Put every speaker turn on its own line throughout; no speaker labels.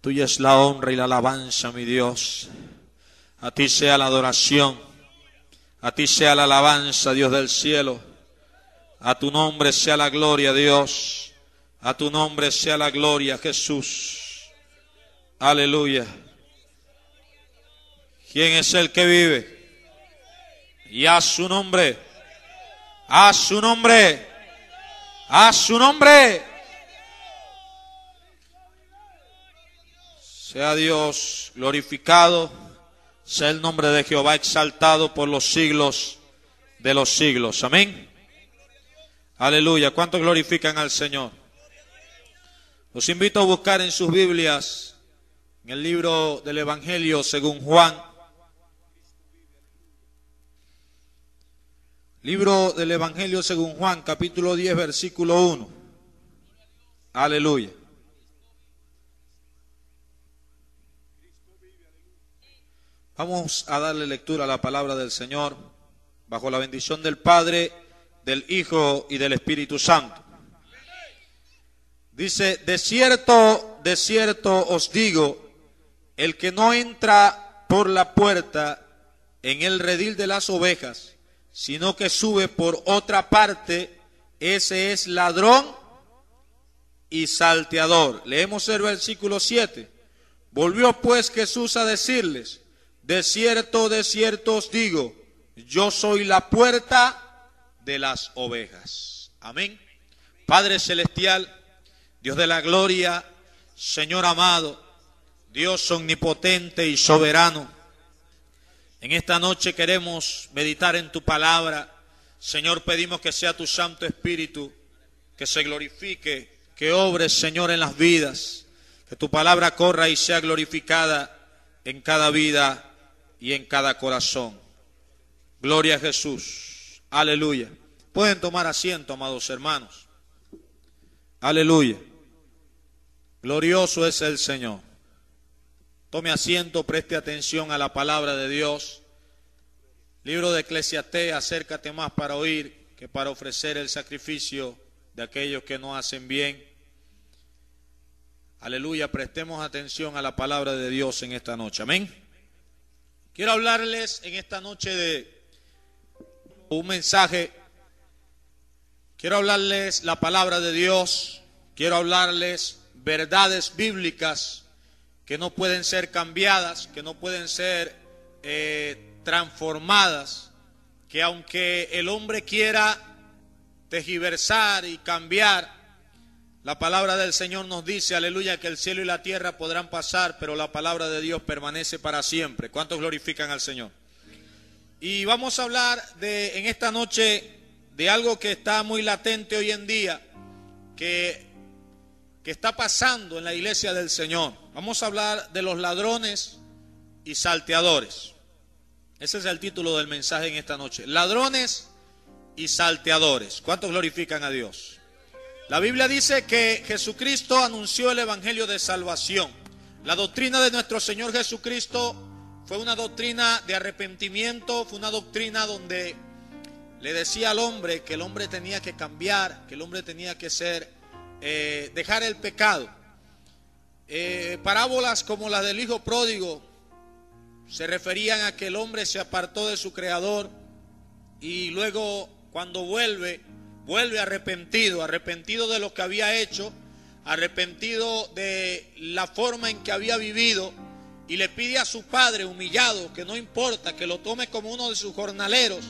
Tuya es la honra y la alabanza, mi Dios. A ti sea la adoración. A ti sea la alabanza, Dios del cielo. A tu nombre sea la gloria, Dios. A tu nombre sea la gloria, Jesús. Aleluya. ¿Quién es el que vive? Y a su nombre. A su nombre. A su nombre. Sea Dios glorificado, sea el nombre de Jehová exaltado por los siglos de los siglos. Amén. Aleluya. ¿Cuántos glorifican al Señor? Los invito a buscar en sus Biblias, en el libro del Evangelio según Juan. Libro del Evangelio según Juan, capítulo 10, versículo 1. Aleluya. Vamos a darle lectura a la palabra del Señor bajo la bendición del Padre, del Hijo y del Espíritu Santo. Dice: de cierto os digo, el que no entra por la puerta en el redil de las ovejas, sino que sube por otra parte, ese es ladrón y salteador. Leemos el versículo 7. Volvió pues Jesús a decirles: de cierto os digo, yo soy la puerta de las ovejas. Amén. Padre celestial, Dios de la gloria, Señor amado, Dios omnipotente y soberano, en esta noche queremos meditar en tu palabra. Señor, pedimos que sea tu Santo Espíritu, que se glorifique, que obre, Señor, en las vidas, que tu palabra corra y sea glorificada en cada vida y en cada corazón. Gloria a Jesús. Aleluya. Pueden tomar asiento, amados hermanos. Aleluya. Glorioso es el Señor. Tome asiento, preste atención a la palabra de Dios. Libro de Eclesiastés: acércate más para oír que para ofrecer el sacrificio de aquellos que no hacen bien. Aleluya, prestemos atención a la palabra de Dios en esta noche. Amén. Quiero hablarles en esta noche de un mensaje. Quiero hablarles la palabra de Dios. Quiero hablarles verdades bíblicas que no pueden ser cambiadas, que no pueden ser transformadas, que aunque el hombre quiera tergiversar y cambiar, la palabra del Señor nos dice, aleluya, que el cielo y la tierra podrán pasar, pero la palabra de Dios permanece para siempre. ¿Cuántos glorifican al Señor? Y vamos a hablar en esta noche de algo que está muy latente hoy en día, que está pasando en la iglesia del Señor. Vamos a hablar de los ladrones y salteadores. Ese es el título del mensaje en esta noche. Ladrones y salteadores. ¿Cuántos glorifican a Dios? La Biblia dice que Jesucristo anunció el evangelio de salvación. La doctrina de nuestro Señor Jesucristo fue una doctrina de arrepentimiento, fue una doctrina donde le decía al hombre que el hombre tenía que cambiar, que el hombre tenía que dejar el pecado. Parábolas como la del hijo pródigo se referían a que el hombre se apartó de su creador y luego cuando vuelve arrepentido de lo que había hecho, arrepentido de la forma en que había vivido, y le pide a su padre humillado que no importa, que lo tome como uno de sus jornaleros.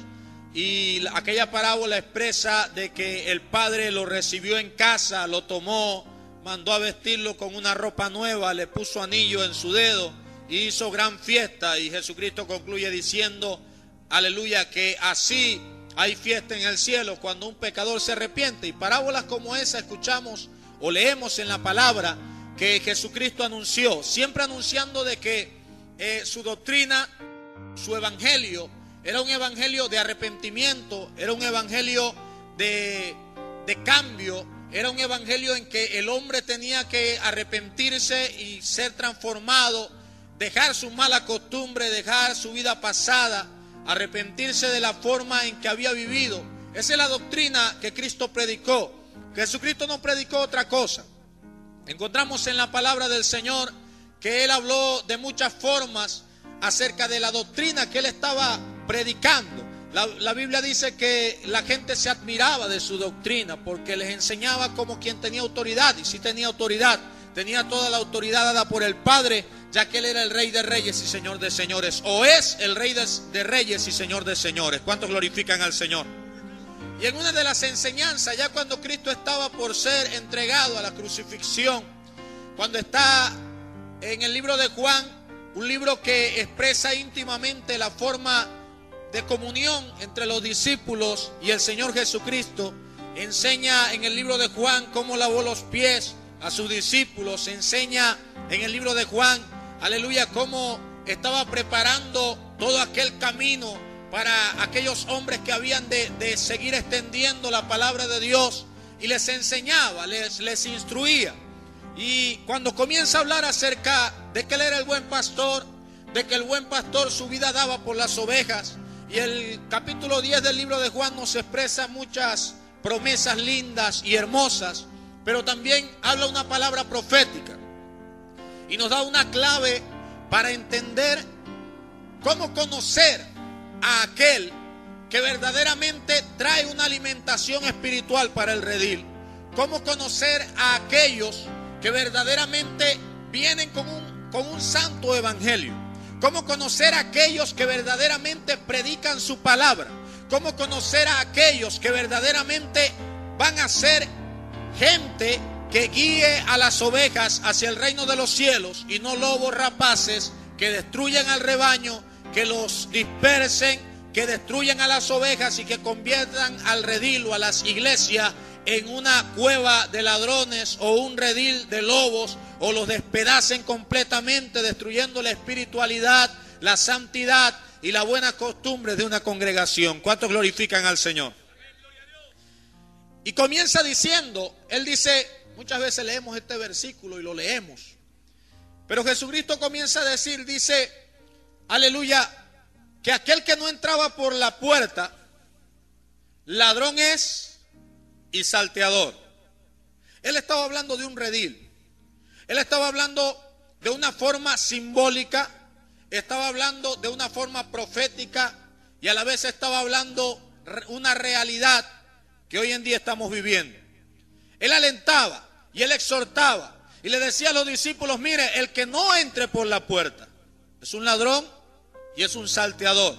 Y aquella parábola expresa de que el padre lo recibió en casa, lo tomó, mandó a vestirlo con una ropa nueva, le puso anillo en su dedo y hizo gran fiesta. Y Jesucristo concluye diciendo, aleluya, que así hay fiesta en el cielo cuando un pecador se arrepiente. Y parábolas como esa escuchamos o leemos en la palabra que Jesucristo anunció, siempre anunciando de que su doctrina, su evangelio, era un evangelio de arrepentimiento, era un evangelio de cambio, era un evangelio en que el hombre tenía que arrepentirse y ser transformado, dejar su mala costumbre, dejar su vida pasada, arrepentirse de la forma en que había vivido. Esa es la doctrina que Cristo predicó. Jesucristo no predicó otra cosa. Encontramos en la palabra del Señor que él habló de muchas formas acerca de la doctrina que él estaba predicando. La Biblia dice que la gente se admiraba de su doctrina porque les enseñaba como quien tenía autoridad. Y sí tenía autoridad, tenía toda la autoridad dada por el Padre, ya que él era el Rey de Reyes y Señor de Señores, o es el Rey de Reyes y Señor de Señores. ¿Cuántos glorifican al Señor? Y en una de las enseñanzas, ya cuando Cristo estaba por ser entregado a la crucifixión, cuando está en el libro de Juan, un libro que expresa íntimamente la forma de comunión entre los discípulos y el Señor Jesucristo, enseña en el libro de Juan cómo lavó los pies a sus discípulos, enseña en el libro de Juan, aleluya, cómo estaba preparando todo aquel camino para aquellos hombres que habían de seguir extendiendo la palabra de Dios, y les enseñaba, les instruía. Y cuando comienza a hablar acerca de que él era el buen pastor, de que el buen pastor su vida daba por las ovejas, y el capítulo 10 del libro de Juan nos expresa muchas promesas lindas y hermosas, pero también habla una palabra profética y nos da una clave para entender cómo conocer a aquel que verdaderamente trae una alimentación espiritual para el redil, cómo conocer a aquellos que verdaderamente vienen con un santo evangelio, cómo conocer a aquellos que verdaderamente predican su palabra, cómo conocer a aquellos que verdaderamente van a ser gente que guíe a las ovejas hacia el reino de los cielos, y no lobos rapaces que destruyan al rebaño, que los dispersen, que destruyan a las ovejas y que conviertan al redil o a las iglesias en una cueva de ladrones o un redil de lobos, o los despedacen completamente, destruyendo la espiritualidad, la santidad y la buena costumbre de una congregación. ¿Cuántos glorifican al Señor? Y comienza diciendo, él dice, muchas veces leemos este versículo y lo leemos, pero Jesucristo comienza a decir, dice, aleluya, que aquel que no entraba por la puerta, ladrón es y salteador. Él estaba hablando de un redil. Él estaba hablando de una forma simbólica, estaba hablando de una forma profética, y a la vez estaba hablando una realidad que hoy en día estamos viviendo. Él alentaba y él exhortaba y le decía a los discípulos, mire, el que no entre por la puerta es un ladrón y es un salteador.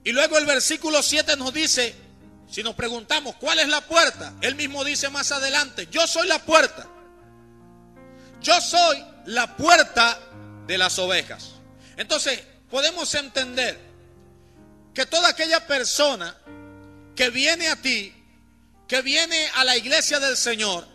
Y luego el versículo 7 nos dice, si nos preguntamos ¿cuál es la puerta? Él mismo dice más adelante, yo soy la puerta. Yo soy la puerta de las ovejas. Entonces podemos entender que toda aquella persona que viene a ti, que viene a la iglesia del Señor,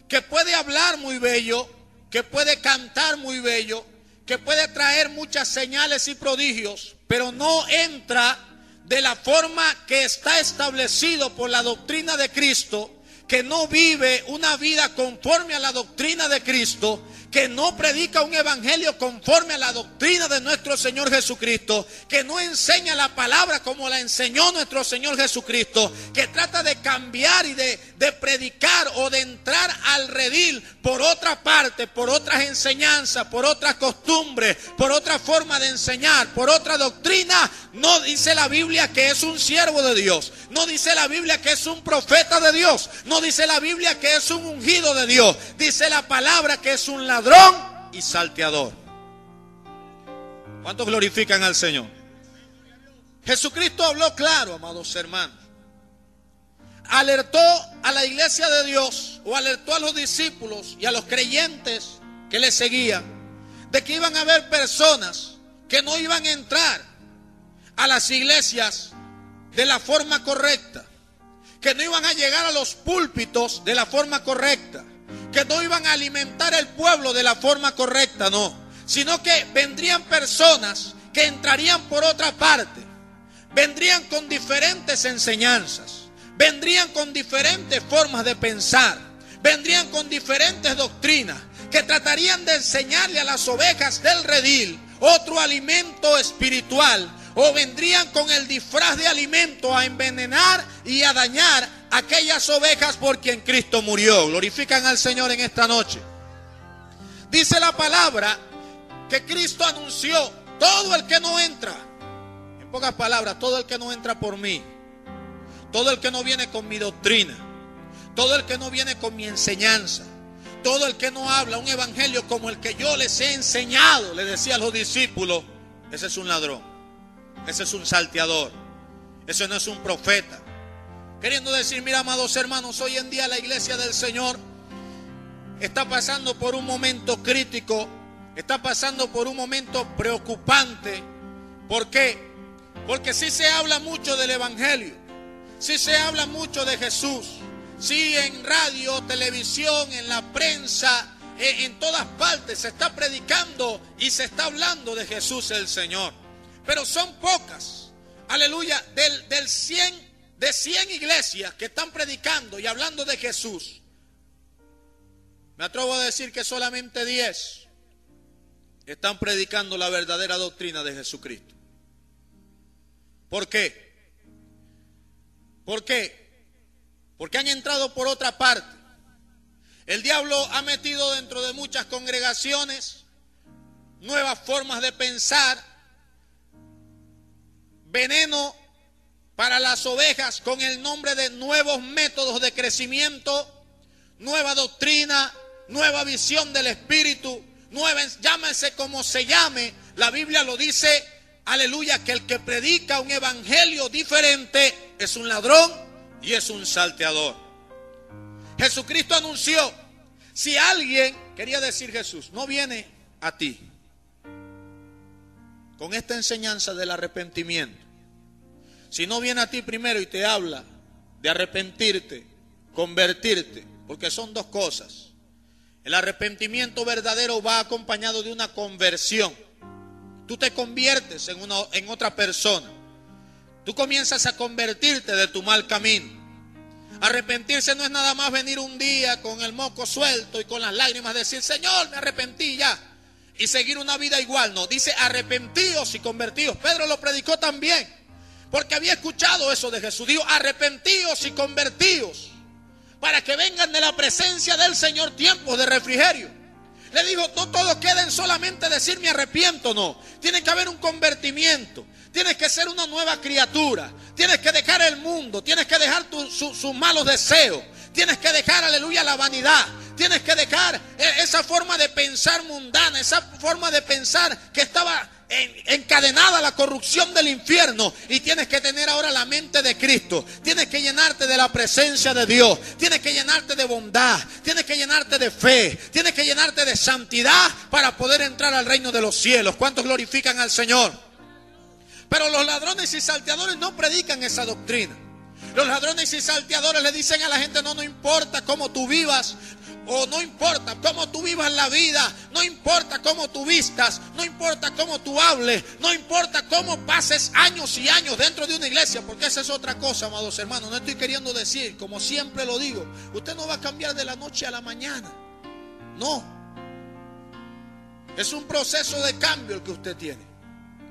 que puede hablar muy bello, que puede cantar muy bello, que puede traer muchas señales y prodigios, pero no entra de la forma que está establecido por la doctrina de Cristo, que no vive una vida conforme a la doctrina de Cristo, que no predica un evangelio conforme a la doctrina de nuestro Señor Jesucristo, que no enseña la palabra como la enseñó nuestro Señor Jesucristo, que trata de cambiar y de predicar o de entrar al redil por otra parte, por otras enseñanzas, por otras costumbres, por otra forma de enseñar, por otra doctrina. No dice la Biblia que es un siervo de Dios, no dice la Biblia que es un profeta de Dios, no dice la Biblia que es un ungido de Dios, dice la palabra que es un ladrón y salteador. ¿Cuántos glorifican al Señor? Jesucristo habló claro, amados hermanos. Alertó a la iglesia de Dios, o alertó a los discípulos y a los creyentes que le seguían, de que iban a haber personas que no iban a entrar a las iglesias de la forma correcta, que no iban a llegar a los púlpitos de la forma correcta, que no iban a alimentar el pueblo de la forma correcta, no, sino que vendrían personas que entrarían por otra parte, vendrían con diferentes enseñanzas, vendrían con diferentes formas de pensar, vendrían con diferentes doctrinas, que tratarían de enseñarle a las ovejas del redil otro alimento espiritual, o vendrían con el disfraz de alimento a envenenar y a dañar aquellas ovejas por quien Cristo murió. Glorifican al Señor en esta noche. Dice la palabra que Cristo anunció: todo el que no entra, en pocas palabras, todo el que no entra por mí, todo el que no viene con mi doctrina, todo el que no viene con mi enseñanza, todo el que no habla un evangelio como el que yo les he enseñado, le decía a los discípulos, ese es un ladrón, ese es un salteador, ese no es un profeta. Queriendo decir, mira, amados hermanos, hoy en día la iglesia del Señor está pasando por un momento crítico, está pasando por un momento preocupante. ¿Por qué? Porque sí se habla mucho del evangelio, sí se habla mucho de Jesús, sí, en radio, televisión, en la prensa, en todas partes se está predicando y se está hablando de Jesús el Señor. Pero son pocas, aleluya, de 100 iglesias que están predicando y hablando de Jesús. Me atrevo a decir que solamente 10 están predicando la verdadera doctrina de Jesucristo. ¿Por qué? ¿Por qué? Porque han entrado por otra parte. El diablo ha metido dentro de muchas congregaciones nuevas formas de pensar, veneno para las ovejas con el nombre de nuevos métodos de crecimiento, nueva doctrina, nueva visión del Espíritu, llámese como se llame. La Biblia lo dice, aleluya, que el que predica un evangelio diferente es un ladrón y es un salteador. Jesucristo anunció, si alguien, quería decir Jesús, no viene a ti con esta enseñanza del arrepentimiento, si no viene a ti primero y te habla de arrepentirte, convertirte, porque son dos cosas. El arrepentimiento verdadero va acompañado de una conversión. Tú te conviertes en otra persona. Tú comienzas a convertirte de tu mal camino. Arrepentirse no es nada más venir un día con el moco suelto y con las lágrimas decir, Señor, me arrepentí ya, y seguir una vida igual. No, dice arrepentíos y convertíos. Pedro lo predicó también, porque había escuchado eso de Jesús. Dijo, arrepentíos y convertíos, para que vengan de la presencia del Señor tiempos de refrigerio. Le dijo, no todos queden solamente decir me arrepiento, no. Tiene que haber un convertimiento. Tienes que ser una nueva criatura. Tienes que dejar el mundo. Tienes que dejar sus malos deseos. Tienes que dejar, aleluya, la vanidad. Tienes que dejar esa forma de pensar mundana, esa forma de pensar que estaba encadenada a la corrupción del infierno, y tienes que tener ahora la mente de Cristo. Tienes que llenarte de la presencia de Dios, tienes que llenarte de bondad, tienes que llenarte de fe, tienes que llenarte de santidad para poder entrar al reino de los cielos. ¿Cuántos glorifican al Señor? Pero los ladrones y salteadores no predican esa doctrina. Los ladrones y salteadores le dicen a la gente, no importa cómo tú vivas, o no importa cómo tú vivas la vida, no importa cómo tú vistas, no importa cómo tú hables, no importa cómo pases años y años dentro de una iglesia, porque esa es otra cosa, amados hermanos. No estoy queriendo decir, como siempre lo digo, usted no va a cambiar de la noche a la mañana. No. Es un proceso de cambio el que usted tiene.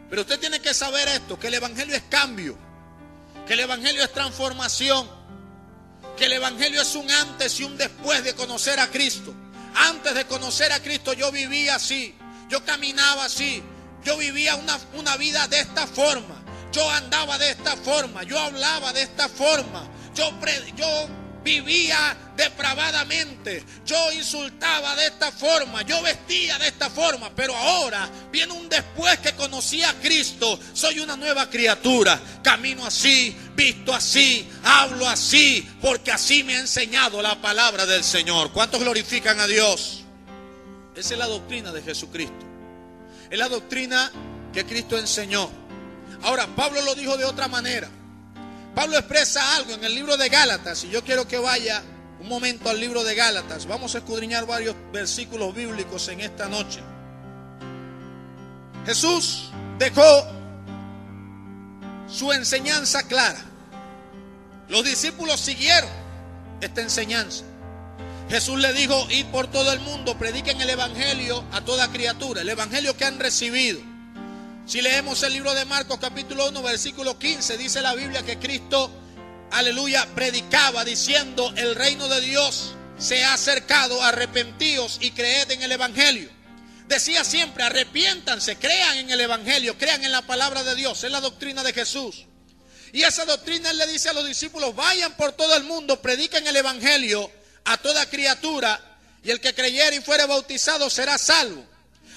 Pero usted tiene que saber esto, que el evangelio es cambio, que el evangelio es transformación, que el evangelio es un antes y un después de conocer a Cristo. Antes de conocer a Cristo yo vivía así, yo caminaba así, yo vivía una vida de esta forma, yo andaba de esta forma, yo hablaba de esta forma, yo vivía depravadamente, yo insultaba de esta forma, yo vestía de esta forma. Pero ahora viene un después que conocí a Cristo. Soy una nueva criatura, camino así, visto así, hablo así, porque así me ha enseñado la palabra del Señor. ¿Cuántos glorifican a Dios? Esa es la doctrina de Jesucristo, es la doctrina que Cristo enseñó. Ahora Pablo lo dijo de otra manera. Pablo expresa algo en el libro de Gálatas, y yo quiero que vaya un momento al libro de Gálatas. Vamos a escudriñar varios versículos bíblicos en esta noche. Jesús dejó su enseñanza clara. Los discípulos siguieron esta enseñanza. Jesús le dijo, id por todo el mundo, prediquen el evangelio a toda criatura, el evangelio que han recibido. Si leemos el libro de Marcos capítulo 1 versículo 15, dice la Biblia que Cristo, aleluya, predicaba diciendo, el reino de Dios se ha acercado, arrepentíos y creed en el evangelio. decía siempre: arrepiéntanse, crean en el evangelio, crean en la palabra de Dios, en la doctrina de Jesús. Y esa doctrina él le dice a los discípulos: vayan por todo el mundo, prediquen el evangelio a toda criatura, y el que creyere y fuere bautizado será salvo.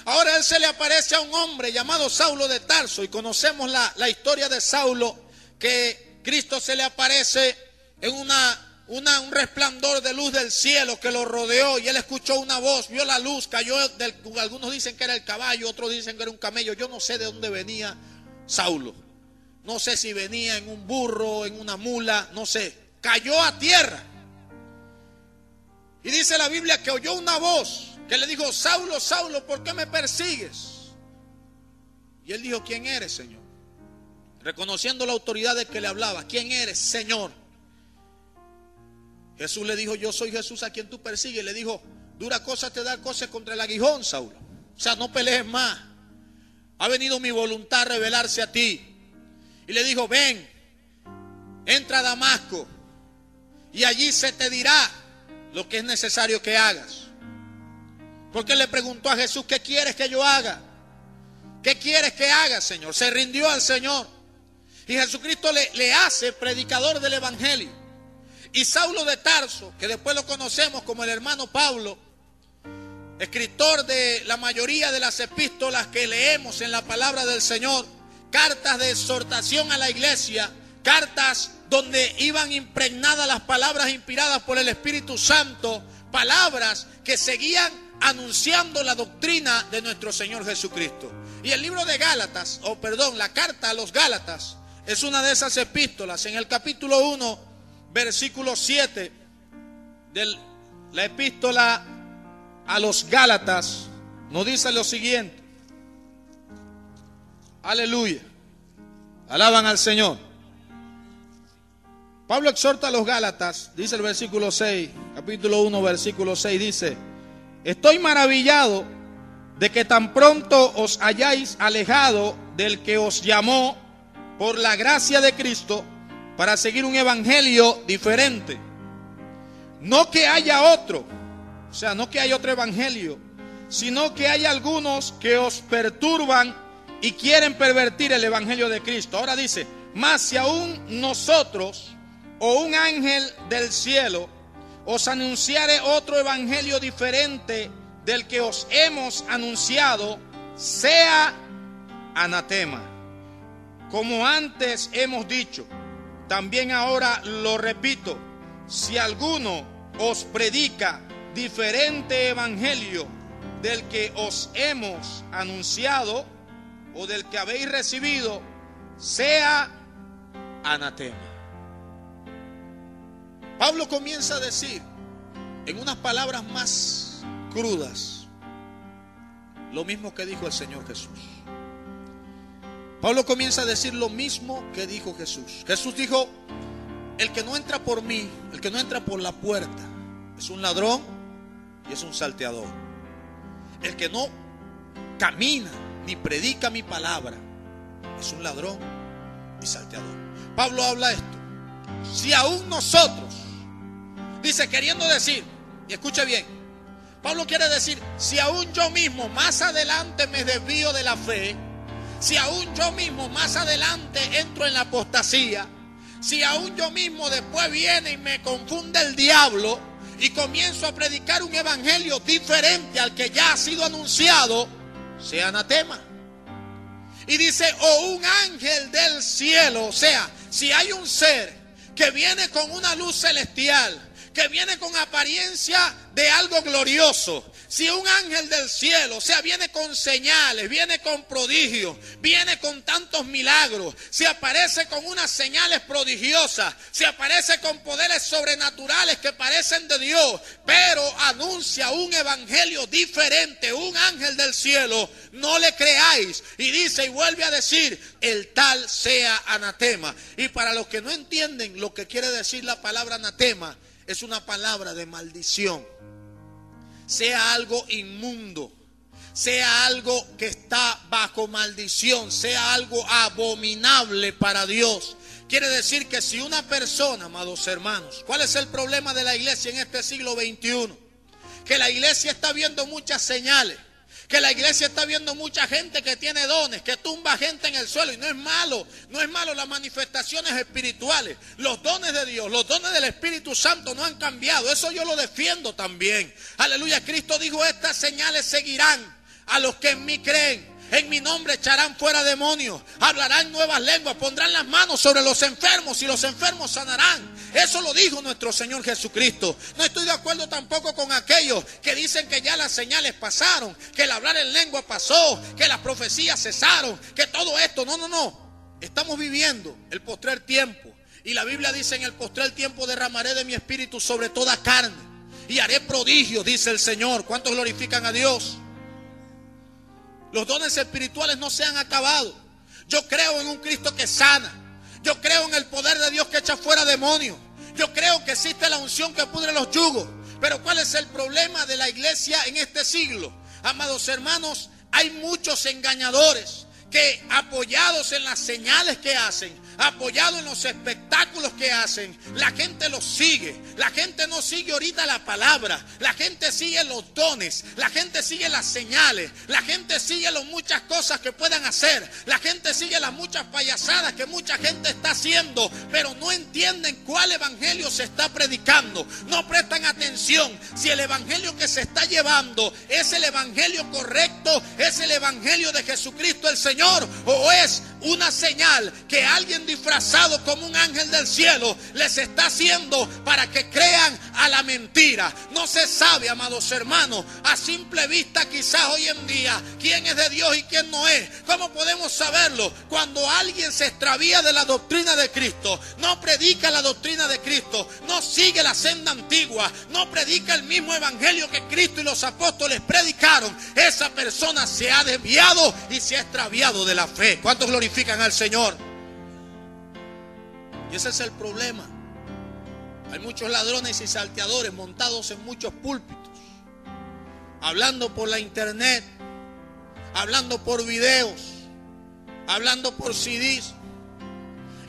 Ahora él se le aparece a un hombre llamado Saulo de Tarso, y conocemos la historia de Saulo, que Cristo se le aparece en un resplandor de luz del cielo que lo rodeó, y él escuchó una voz, vio la luz, cayó algunos dicen que era el caballo, otros dicen que era un camello. Yo no sé de dónde venía Saulo, no sé si venía en un burro, en una mula, no sé. Cayó a tierra, y dice la Biblia que oyó una voz que le dijo: Saulo, Saulo, ¿por qué me persigues? Y él dijo: ¿quién eres, Señor? Reconociendo la autoridad de que le hablaba: ¿quién eres, Señor? Jesús le dijo: yo soy Jesús a quien tú persigues. Le dijo: dura cosa te da cosas contra el aguijón, Saulo. O sea, no pelees más. Ha venido mi voluntad a revelarse a ti. Y le dijo: ven, entra a Damasco, y allí se te dirá lo que es necesario que hagas. Porque le preguntó a Jesús: ¿qué quieres que yo haga? ¿Qué quieres que haga, Señor? Se rindió al Señor. Y Jesucristo le hace predicador del evangelio. Y Saulo de Tarso, que después lo conocemos como el hermano Pablo, escritor de la mayoría de las epístolas que leemos en la palabra del Señor, cartas de exhortación a la iglesia, cartas donde iban impregnadas las palabras inspiradas por el Espíritu Santo, palabras que seguían anunciando la doctrina de nuestro Señor Jesucristo. Y el libro de Gálatas, la carta a los Gálatas, es una de esas epístolas. En el capítulo 1, versículo 7 de la epístola a los Gálatas, nos dice lo siguiente. Aleluya. Alaban al Señor. Pablo exhorta a los Gálatas, dice el versículo 6, capítulo 1, versículo 6, dice: estoy maravillado de que tan pronto os hayáis alejado del que os llamó por la gracia de Cristo para seguir un evangelio diferente. No que haya otro, o sea, no que haya otro evangelio, sino que hay algunos que os perturban y quieren pervertir el evangelio de Cristo. Ahora dice: mas si aún nosotros o un ángel del cielo os anunciare otro evangelio diferente del que os hemos anunciado, sea anatema. Como antes hemos dicho, también ahora lo repito: si alguno os predica diferente evangelio del que os hemos anunciado o del que habéis recibido, sea anatema. Pablo comienza a decir en unas palabras más crudas lo mismo que dijo el Señor Jesús. Pablo comienza a decir lo mismo que dijo Jesús. Jesús dijo: el que no entra por mí, el que no entra por la puerta, es un ladrón y es un salteador. El que no camina ni predica mi palabra es un ladrón y salteador. Pablo habla esto: si aún nosotros, dice, queriendo decir, y escuche bien, Pablo quiere decir: si aún yo mismo más adelante me desvío de la fe, si aún yo mismo más adelante entro en la apostasía, si aún yo mismo después viene y me confunde el diablo y comienzo a predicar un evangelio diferente al que ya ha sido anunciado, sea anatema. Y dice: o un ángel del cielo, o sea, si hay un ser que viene con una luz celestial, que viene con apariencia de algo glorioso, si un ángel del cielo, o sea, viene con señales, viene con prodigios, viene con tantos milagros, se aparece con unas señales prodigiosas, se aparece con poderes sobrenaturales que parecen de Dios, pero anuncia un evangelio diferente, un ángel del cielo, no le creáis. Y dice y vuelve a decir: el tal sea anatema. Y para los que no entienden lo que quiere decir la palabra anatema, es una palabra de maldición. Sea algo inmundo, sea algo que está bajo maldición, sea algo abominable para Dios. Quiere decir que si una persona, amados hermanos, ¿cuál es el problema de la iglesia en este siglo XXI? Que la iglesia está viendo muchas señales,
Que la iglesia está viendo mucha gente que tiene dones, que tumba gente en el suelo. Y no es malo, no es malo las manifestaciones espirituales. Los dones de Dios, los dones del Espíritu Santo no han cambiado. Eso yo lo defiendo también. Aleluya, Cristo dijo, estas señales seguirán a los que en mí creen. En mi nombre echarán fuera demonios, hablarán nuevas lenguas, pondrán las manos sobre los enfermos y los enfermos sanarán. Eso lo dijo nuestro Señor Jesucristo. No estoy de acuerdo tampoco con aquellos que dicen que ya las señales pasaron, que el hablar en lengua pasó, que las profecías cesaron, que todo esto. No. Estamos viviendo el postrer tiempo. Y la Biblia dice, en el postrer tiempo derramaré de mi espíritu sobre toda carne y haré prodigios, dice el Señor. ¿Cuántos glorifican a Dios? Los dones espirituales no se han acabado. Yo creo en un Cristo que sana. Yo creo en el poder de Dios que echa fuera demonios. Yo creo que existe la unción que pudre los yugos. Pero ¿cuál es el problema de la iglesia en este siglo? Amados hermanos, hay muchos engañadores que, apoyados en las señales que hacen, apoyados en los espectáculos que hacen, la gente los sigue. La gente no sigue ahorita la palabra, la gente sigue los dones, la gente sigue las señales, la gente sigue las muchas cosas que puedan hacer, la gente sigue las muchas payasadas que mucha gente está haciendo, pero no entienden cuál evangelio se está predicando. No prestan atención si el evangelio que se está llevando es el evangelio correcto, es el evangelio de Jesucristo el Señor, o es una señal que alguien disfrazado como un ángel del cielo les está haciendo para que crean a la mentira. No se sabe, amados hermanos, a simple vista quizás hoy en día quién es de Dios y quién no es. ¿Cómo podemos saberlo? Cuando alguien se extravía de la doctrina de Cristo, no predica la doctrina de Cristo, no sigue la senda antigua, no predica el mismo evangelio que Cristo y los apóstoles predicaron, esa persona se ha desviado y se ha extraviado de la fe. ¿Cuántos glorifican al Señor? Y ese es el problema. Hay muchos ladrones y salteadores montados en muchos púlpitos, hablando por la internet, hablando por videos, hablando por CDs.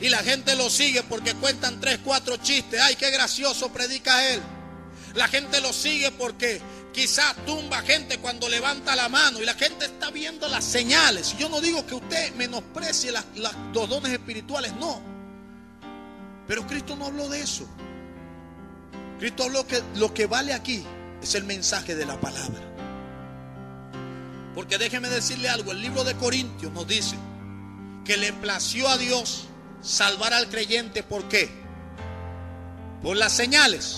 Y la gente lo sigue porque cuentan 3, 4 chistes. Ay, qué gracioso predica él. La gente lo sigue porque quizás tumba gente cuando levanta la mano. Y la gente está viendo las señales. Yo no digo que usted menosprecie los dones espirituales, no. Pero Cristo no habló de eso. Cristo habló que lo que vale aquí es el mensaje de la palabra. Porque déjeme decirle algo, el libro de Corintios nos dice que le plació a Dios salvar al creyente. ¿Por qué? Por las señales,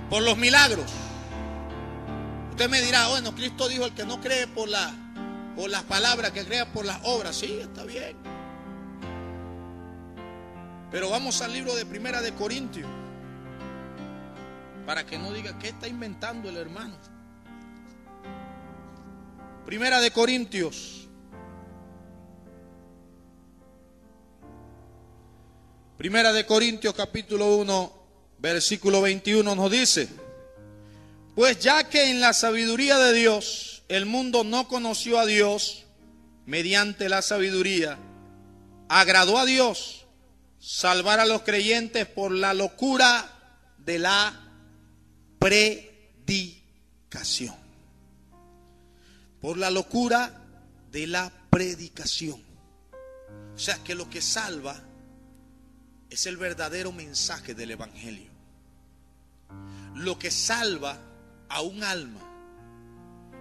por los milagros. Usted me dirá, bueno, Cristo dijo, el que no cree por las palabras, que crea por las obras. Sí, está bien. Pero vamos al libro de Primera de Corintios, para que no diga qué está inventando el hermano. Primera de Corintios. Primera de Corintios capítulo 1, versículo 21 nos dice: pues ya que en la sabiduría de Dios el mundo no conoció a Dios, mediante la sabiduría agradó a Dios salvar a los creyentes por la locura de la predicación. Por la locura de la predicación. O sea que lo que salva es el verdadero mensaje del evangelio. Lo que salva a un alma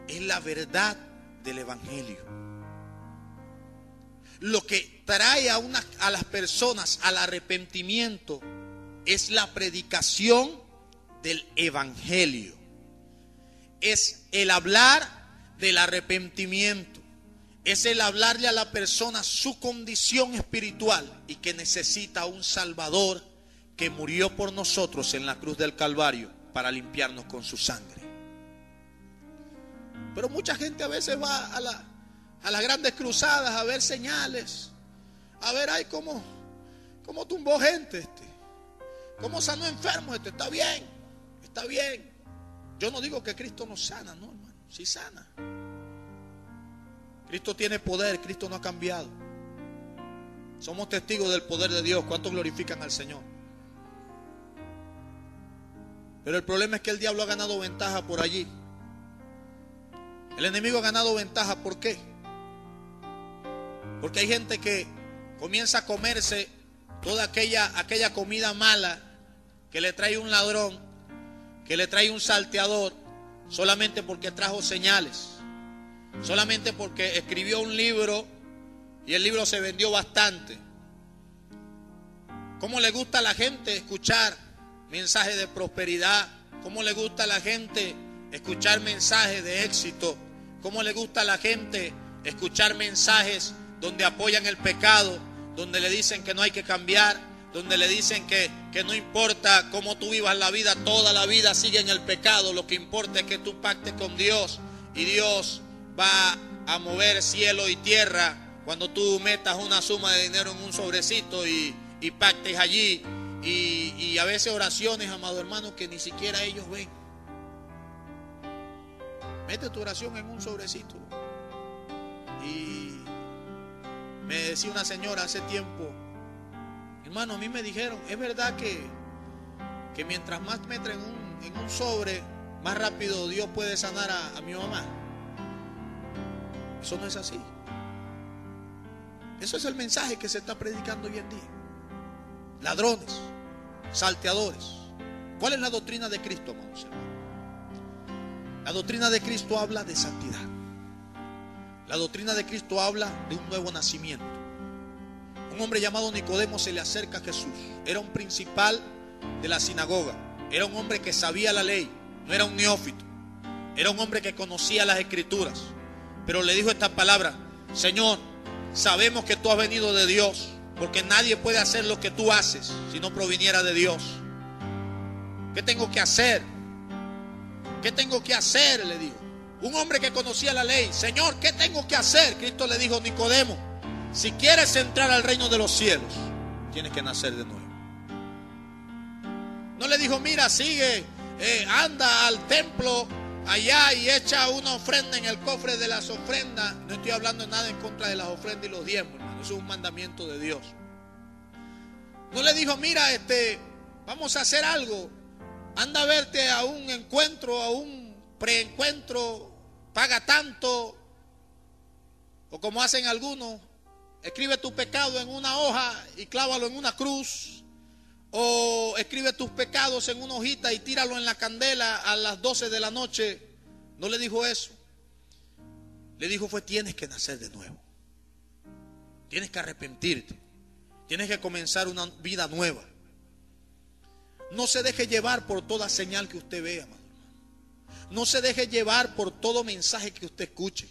es la verdad del evangelio. Lo que trae a las personas al arrepentimiento es la predicación del evangelio. Es el hablar del arrepentimiento. Es el hablarle a la persona su condición espiritual y que necesita un Salvador que murió por nosotros en la cruz del Calvario para limpiarnos con su sangre. Pero mucha gente a veces va a las grandes cruzadas a ver señales, a ver ay cómo tumbó gente, cómo sanó enfermos, está bien, está bien. Yo no digo que Cristo no sana, no, hermano, sí sana. Cristo tiene poder, Cristo no ha cambiado. Somos testigos del poder de Dios. ¿Cuántos glorifican al Señor? Pero el problema es que el diablo ha ganado ventaja por allí. El enemigo ha ganado ventaja. ¿Por qué? Porque hay gente que comienza a comerse toda aquella comida mala que le trae un ladrón, que le trae un salteador, solamente porque trajo señales, solamente porque escribió un libro y el libro se vendió bastante. ¿Cómo le gusta a la gente escuchar mensajes de prosperidad? ¿Cómo le gusta a la gente escuchar mensajes de éxito? ¿Cómo le gusta a la gente escuchar mensajes donde apoyan el pecado, donde le dicen que no hay que cambiar, donde le dicen que no importa cómo tú vivas la vida, toda la vida sigue en el pecado, lo que importa es que tú pactes con Dios y Dios va a mover cielo y tierra cuando tú metas una suma de dinero en un sobrecito y pactes allí, y a veces oraciones, amado hermano, que ni siquiera ellos ven. Mete tu oración en un sobrecito. Y me decía una señora hace tiempo: hermano, a mí me dijeron, es verdad que mientras más metan en un sobre, más rápido Dios puede sanar a mi mamá. Eso no es así. Eso es el mensaje que se está predicando hoy en día. Ladrones, salteadores. ¿Cuál es la doctrina de Cristo, hermanos? La doctrina de Cristo habla de santidad. La doctrina de Cristo habla de un nuevo nacimiento. Un hombre llamado Nicodemo se le acerca a Jesús. Era un principal de la sinagoga. Era un hombre que sabía la ley. No era un neófito. Era un hombre que conocía las escrituras. Pero le dijo esta palabra: Señor, sabemos que tú has venido de Dios, porque nadie puede hacer lo que tú haces si no proviniera de Dios. ¿Qué tengo que hacer? ¿Qué tengo que hacer? Le dijo. Un hombre que conocía la ley. Señor, ¿qué tengo que hacer? Cristo le dijo: Nicodemo, si quieres entrar al reino de los cielos, tienes que nacer de nuevo. No le dijo: mira, sigue, anda al templo allá y echa una ofrenda en el cofre de las ofrendas. No estoy hablando nada en contra de las ofrendas y los diezmos, hermano. Eso es un mandamiento de Dios. No le dijo: mira, vamos a hacer algo. Anda a verte a un encuentro, a un preencuentro, paga tanto. O como hacen algunos, escribe tu pecado en una hoja y clávalo en una cruz. O escribe tus pecados en una hojita y tíralo en la candela a las 12 de la noche. No le dijo eso. Le dijo tienes que nacer de nuevo. Tienes que arrepentirte. Tienes que comenzar una vida nueva. No se deje llevar por toda señal que usted vea, amado. No se deje llevar por todo mensaje que usted escuche.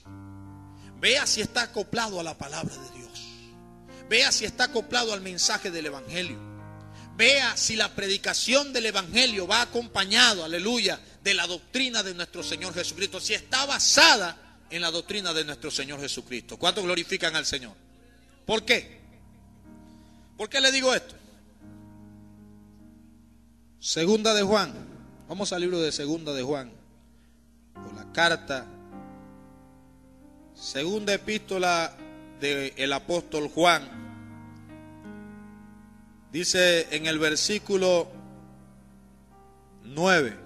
Vea si está acoplado a la palabra de Dios. Vea si está acoplado al mensaje del evangelio. Vea si la predicación del evangelio va acompañado, aleluya, de la doctrina de nuestro Señor Jesucristo. Si está basada en la doctrina de nuestro Señor Jesucristo. ¿Cuántos glorifican al Señor? ¿Por qué? ¿Por qué le digo esto? Segunda de Juan. Vamos al libro de Segunda de Juan. O la carta. Segunda epístola del apóstol Juan. Dice en el versículo 9.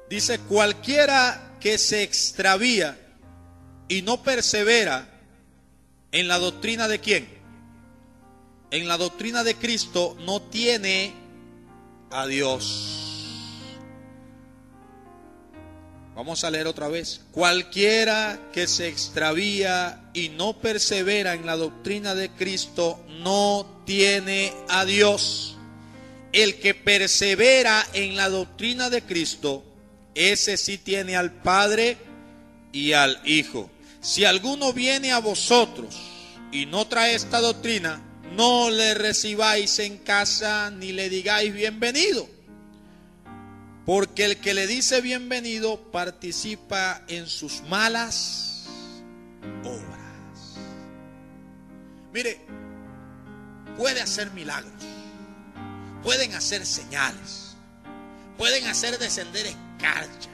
Dice: cualquiera que se extravía y no persevera en la doctrina de ¿quién? En la doctrina de Cristo, no tiene a Dios. Vamos a leer otra vez. Cualquiera que se extravía y no persevera en la doctrina de Cristo no tiene a Dios. El que persevera en la doctrina de Cristo, ese sí tiene al Padre y al Hijo. Si alguno viene a vosotros y no trae esta doctrina, no le recibáis en casa ni le digáis bienvenido. Porque el que le dice bienvenido participa en sus malas obras. Mire, puede hacer milagros, pueden hacer señales, pueden hacer descender escarcha,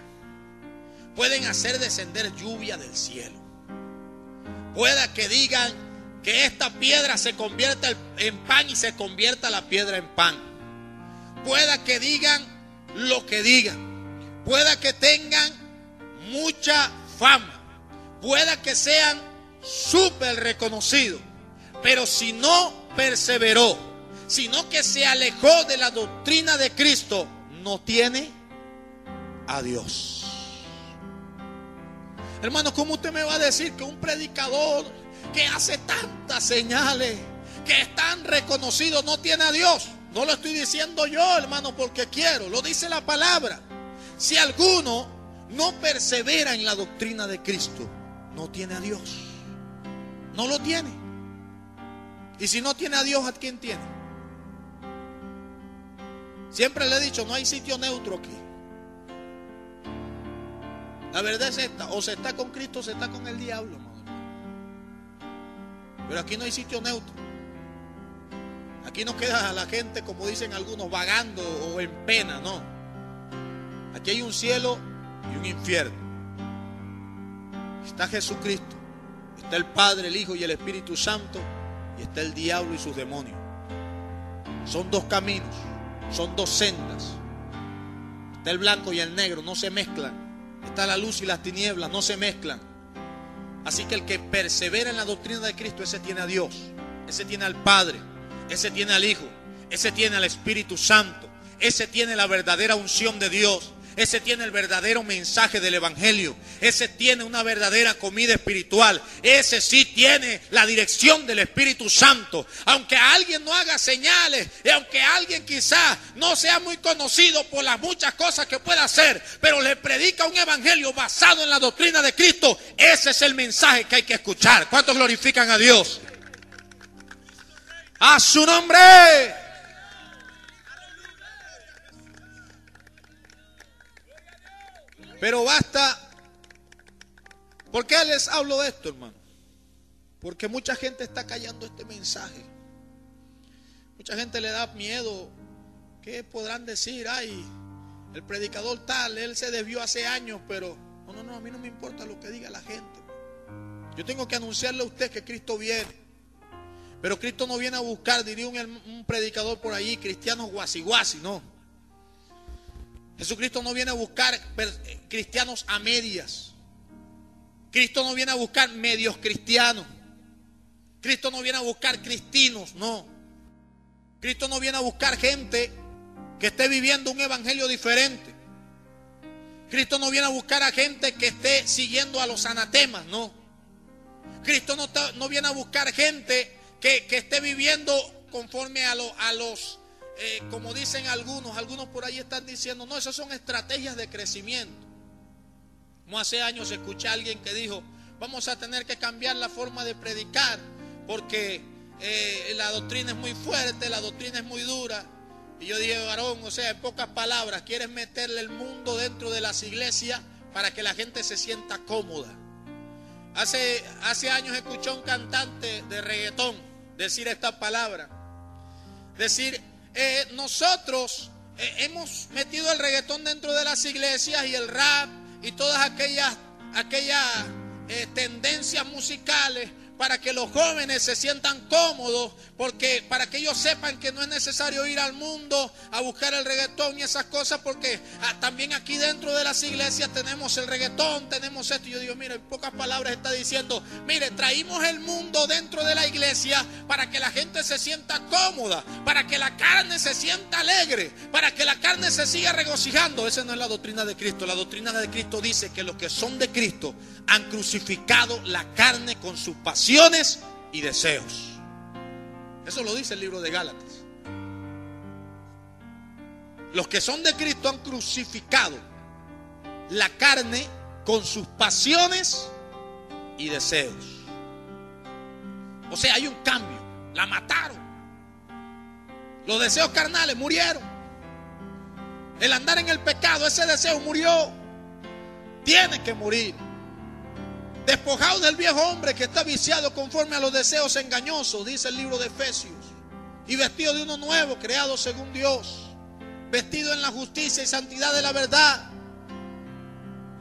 pueden hacer descender lluvia del cielo. Pueda que digan que esta piedra se convierta en pan y se convierta la piedra en pan. Pueda que digan lo que digan. Pueda que tengan mucha fama, pueda que sean súper reconocidos, pero si no perseveró, sino que se alejó de la doctrina de Cristo, no tiene a Dios. Hermano, ¿cómo usted me va a decir que un predicador que hace tantas señales, que es tan reconocido, no tiene a Dios? No lo estoy diciendo yo, hermano, porque quiero, lo dice la palabra. Si alguno no persevera en la doctrina de Cristo, no tiene a Dios. No lo tiene. Y si no tiene a Dios, ¿a quién tiene? Siempre le he dicho, no hay sitio neutro aquí. La verdad es esta: o se está con Cristo o se está con el diablo, hermano. Pero aquí no hay sitio neutro. Aquí no queda a la gente, como dicen algunos, vagando o en pena, no. Aquí hay un cielo y un infierno. Está Jesucristo, está el Padre, el Hijo y el Espíritu Santo, y está el diablo y sus demonios. Son dos caminos, son dos sendas. Está el blanco y el negro, no se mezclan. Está la luz y las tinieblas, no se mezclan. Así que el que persevera en la doctrina de Cristo, ese tiene a Dios, ese tiene al Padre, ese tiene al Hijo, ese tiene al Espíritu Santo, ese tiene la verdadera unción de Dios, ese tiene el verdadero mensaje del Evangelio, ese tiene una verdadera comida espiritual, ese sí tiene la dirección del Espíritu Santo. Aunque alguien no haga señales y aunque alguien quizás no sea muy conocido por las muchas cosas que pueda hacer, pero le predica un evangelio basado en la doctrina de Cristo, ese es el mensaje que hay que escuchar. ¿Cuántos glorifican a Dios? ¡A su nombre! Pero basta. ¿Por qué les hablo de esto, hermano? Porque mucha gente está callando este mensaje. Mucha gente le da miedo. ¿Qué podrán decir? Ay, el predicador tal, él se desvió hace años, pero no, a mí no me importa lo que diga la gente. Yo tengo que anunciarle a usted que Cristo viene. Pero Cristo no viene a buscar, diría un predicador por ahí, cristianos guasi, no. Jesucristo no viene a buscar cristianos a medias. Cristo no viene a buscar medios cristianos. Cristo no viene a buscar cristinos, no. Cristo no viene a buscar gente que esté viviendo un evangelio diferente. Cristo no viene a buscar a gente que esté siguiendo a los anatemas, no. Cristo no viene a buscar gente que esté viviendo conforme a los como dicen algunos por ahí están diciendo, no, esas son estrategias de crecimiento. Como hace años escuché a alguien que dijo, vamos a tener que cambiar la forma de predicar porque la doctrina es muy fuerte, la doctrina es muy dura. Y yo dije, varón, o sea, en pocas palabras, quieres meterle el mundo dentro de las iglesias para que la gente se sienta cómoda. Hace años escuché a un cantante de reggaetón decir esta palabra, decir, nosotros hemos metido el reggaetón dentro de las iglesias y el rap y todas aquellas tendencias musicales para que los jóvenes se sientan cómodos, porque para que ellos sepan que no es necesario ir al mundo a buscar el reggaetón y esas cosas, porque también aquí dentro de las iglesias tenemos el reggaetón, tenemos esto. Y yo digo, mire, en pocas palabras está diciendo, mire, traímos el mundo dentro de la iglesia para que la gente se sienta cómoda, para que la carne se sienta alegre, para que la carne se siga regocijando. Esa no es la doctrina de Cristo. La doctrina de Cristo dice que los que son de Cristo han crucificado la carne con sus pasiones y deseos. Eso lo dice el libro de Gálatas. Los que son de Cristo han crucificado la carne con sus pasiones y deseos. O sea, hay un cambio. La mataron. Los deseos carnales murieron. El andar en el pecado, ese deseo murió. Tiene que morir. Despojados del viejo hombre que está viciado conforme a los deseos engañosos, dice el libro de Efesios, y vestido de uno nuevo, creado según Dios, vestido en la justicia y santidad de la verdad,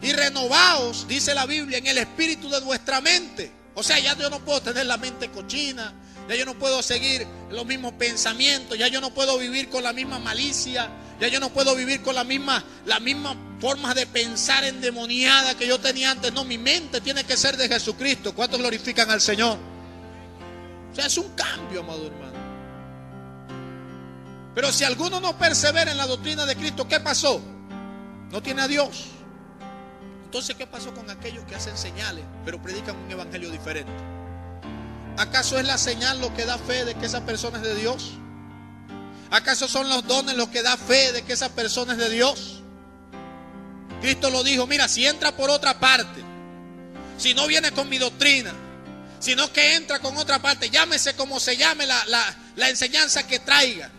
y renovaos, dice la Biblia, en el espíritu de vuestra mente. O sea, ya yo no puedo tener la mente cochina, ya yo no puedo seguir los mismos pensamientos, ya yo no puedo vivir con la misma malicia, Ya yo no puedo vivir con la misma forma de pensar endemoniada que yo tenía antes. No, mi mente tiene que ser de Jesucristo. ¿Cuántos glorifican al Señor? O sea, es un cambio, amado hermano. Pero si alguno no persevera en la doctrina de Cristo, ¿qué pasó? No tiene a Dios. Entonces, ¿qué pasó con aquellos que hacen señales, pero predican un evangelio diferente? ¿Acaso es la señal lo que da fe de que esa persona es de Dios? ¿Acaso son los dones lo que da fe de que esa persona es de Dios? Cristo lo dijo, mira, si entra por otra parte, si no viene con mi doctrina, sino que entra con otra parte, llámese como se llame la enseñanza que traiga.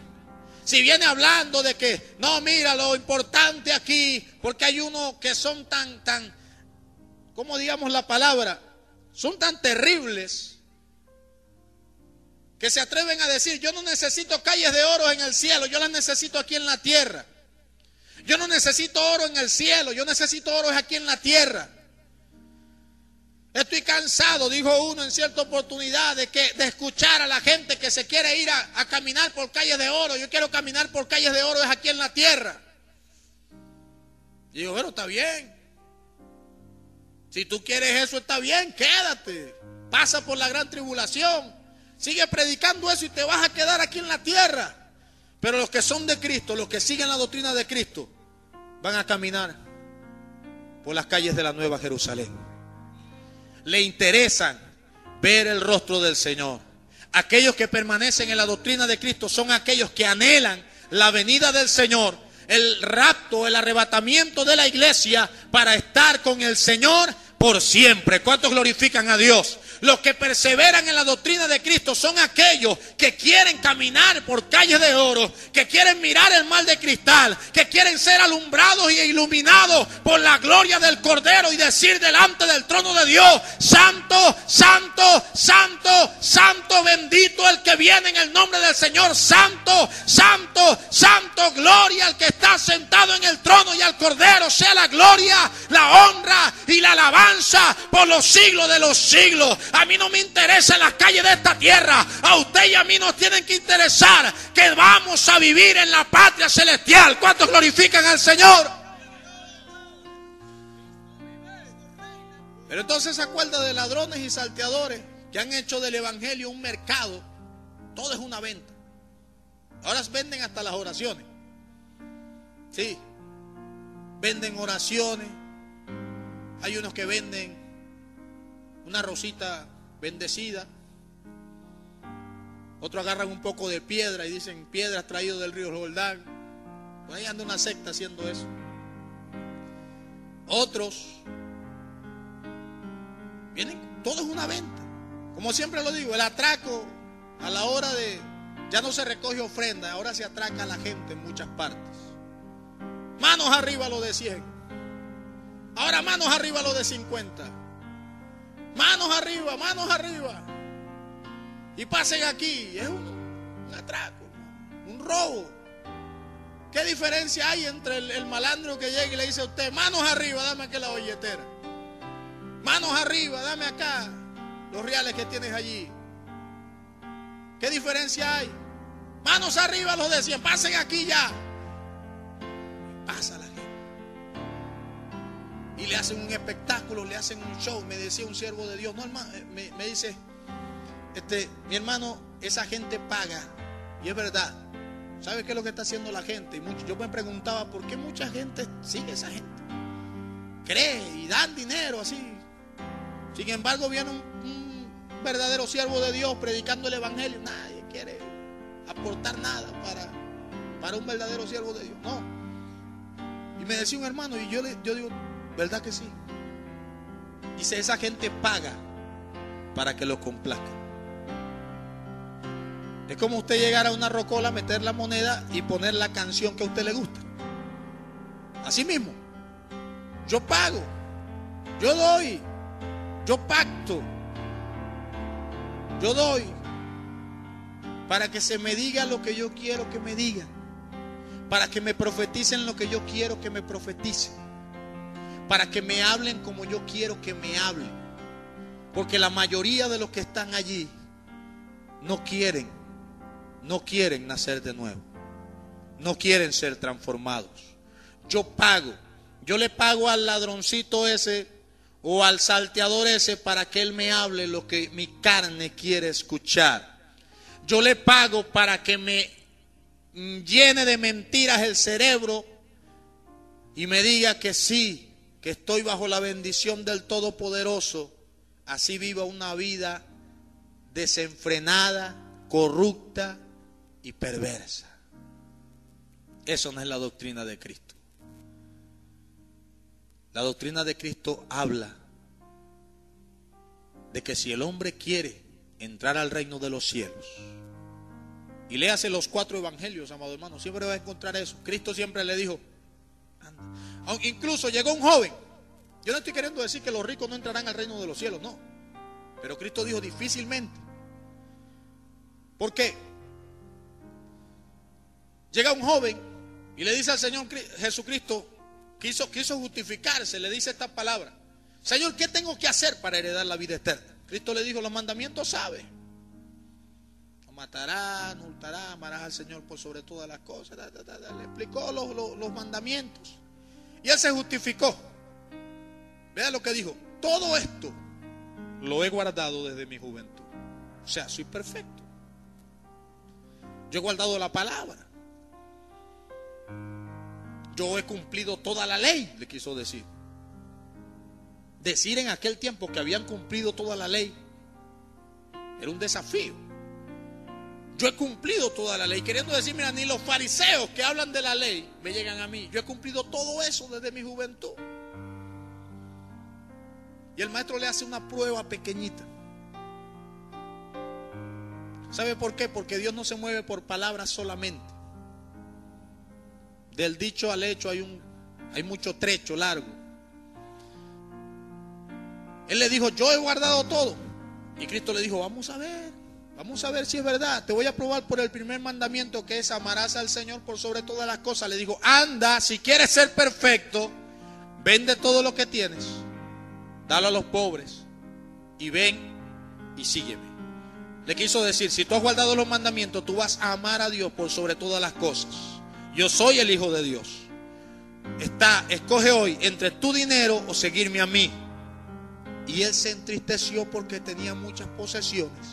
Si viene hablando de que, no, mira, lo importante aquí, porque hay unos que son tan, ¿cómo digamos la palabra? Son tan terribles, que se atreven a decir, yo no necesito calles de oro en el cielo, yo las necesito aquí en la tierra. Yo no necesito oro en el cielo, yo necesito oro aquí en la tierra. Estoy cansado, dijo uno en cierta oportunidad, de escuchar a la gente que se quiere ir a caminar por calles de oro. Yo quiero caminar por calles de oro, es aquí en la tierra. Y digo, bueno, está bien. Si tú quieres eso, está bien, quédate. Pasa por la gran tribulación. Sigue predicando eso y te vas a quedar aquí en la tierra. Pero los que son de Cristo, los que siguen la doctrina de Cristo, van a caminar por las calles de la Nueva Jerusalén. Le interesan ver el rostro del Señor. Aquellos que permanecen en la doctrina de Cristo son aquellos que anhelan la venida del Señor, el rapto, el arrebatamiento de la iglesia para estar con el Señor por siempre. ¿Cuántos glorifican a Dios? Los que perseveran en la doctrina de Cristo son aquellos que quieren caminar por calles de oro, que quieren mirar el mar de cristal, que quieren ser alumbrados y iluminados por la gloria del Cordero y decir delante del trono de Dios, santo, santo, santo, santo, bendito el que viene en el nombre del Señor, santo, santo, santo, gloria al que está sentado en el trono y al Cordero, sea la gloria, la honra y la alabanza por los siglos de los siglos. A mí no me interesa las calles de esta tierra. A usted y a mí nos tienen que interesar que vamos a vivir en la patria celestial. ¿Cuántos glorifican al Señor? Pero entonces se acuerda de ladrones y salteadores que han hecho del evangelio un mercado. Todo es una venta. Ahora venden hasta las oraciones. Sí, venden oraciones. Hay unos que venden una rosita bendecida. Otros agarran un poco de piedra y dicen piedras traídas del río Jordán. Por ahí anda una secta haciendo eso. Otros vienen, todo es una venta. Como siempre lo digo, el atraco a la hora de, ya no se recoge ofrenda, ahora se atraca a la gente en muchas partes. Manos arriba lo de 100. Ahora manos arriba lo de 50. Manos arriba, manos arriba. Y pasen aquí. Es un atraco, un robo. ¿Qué diferencia hay entre el malandro que llega y le dice a usted, manos arriba, dame aquí la billetera? Manos arriba, dame acá los reales que tienes allí. ¿Qué diferencia hay? Manos arriba los de 100, pasen aquí ya. Pasa la gente. Y le hacen un espectáculo, le hacen un show. Me decía un siervo de Dios, no hermano, me dice, mi hermano, esa gente paga. Y es verdad. ¿Sabe qué es lo que está haciendo la gente? Y yo me preguntaba, ¿por qué mucha gente sigue a esa gente? Cree y dan dinero así. Sin embargo, viene un verdadero siervo de Dios predicando el evangelio. Nadie quiere aportar nada para un verdadero siervo de Dios. No. Y me decía un hermano, y yo digo, ¿verdad que sí? Dice, esa gente paga para que lo complazca. Es como usted llegar a una rocola, meter la moneda y poner la canción que a usted le gusta. Así mismo. Yo pago, yo doy, yo pacto, yo doy para que se me diga lo que yo quiero que me digan, para que me profeticen lo que yo quiero que me profeticen, para que me hablen como yo quiero que me hablen. Porque la mayoría de los que están allí no quieren nacer de nuevo. no quieren ser transformados. Yo le pago al ladroncito ese o al salteador ese para que él me hable lo que mi carne quiere escuchar. Yo le pago para que me llene de mentiras el cerebro y me diga que sí, que estoy bajo la bendición del Todopoderoso. Así viva una vida desenfrenada, corrupta y perversa. Eso no es la doctrina de Cristo. La doctrina de Cristo habla de que si el hombre quiere entrar al reino de los cielos, y léase los 4 evangelios, amado hermano, siempre va a encontrar eso. Cristo siempre le dijo, anda. Incluso llegó un joven. Yo no estoy queriendo decir que los ricos no entrarán al reino de los cielos, no. Pero Cristo dijo difícilmente. ¿Por qué? Llega un joven y le dice al Señor Jesucristo, quiso justificarse, le dice esta palabra: Señor, ¿qué tengo que hacer para heredar la vida eterna? Cristo le dijo, los mandamientos sabe. No matarás, no hurtarás, amarás al Señor por sobre todas las cosas. Le explicó los mandamientos. Y él se justificó. Vea lo que dijo: todo esto lo he guardado desde mi juventud. O sea, soy perfecto. Yo he guardado la palabra. Yo he cumplido toda la ley, le quiso decir. Decir en aquel tiempo que habían cumplido toda la ley era un desafío. Yo he cumplido toda la ley, queriendo decir, mira, ni los fariseos que hablan de la ley me llegan a mí. Yo he cumplido todo eso desde mi juventud. Y el maestro le hace una prueba pequeñita. ¿Sabe por qué? Porque Dios no se mueve por palabras solamente. Del dicho al hecho hay mucho trecho largo. Él le dijo, yo he guardado todo. Y Cristo le dijo, vamos a ver si es verdad. Te voy a probar por el primer mandamiento, que es amarás al Señor por sobre todas las cosas. Le dijo, anda, si quieres ser perfecto, vende todo lo que tienes, dalo a los pobres y ven y sígueme. Le quiso decir, si tú has guardado los mandamientos, tú vas a amar a Dios por sobre todas las cosas. Yo soy el Hijo de Dios. Escoge hoy entre tu dinero o seguirme a mí. Y él se entristeció porque tenía muchas posesiones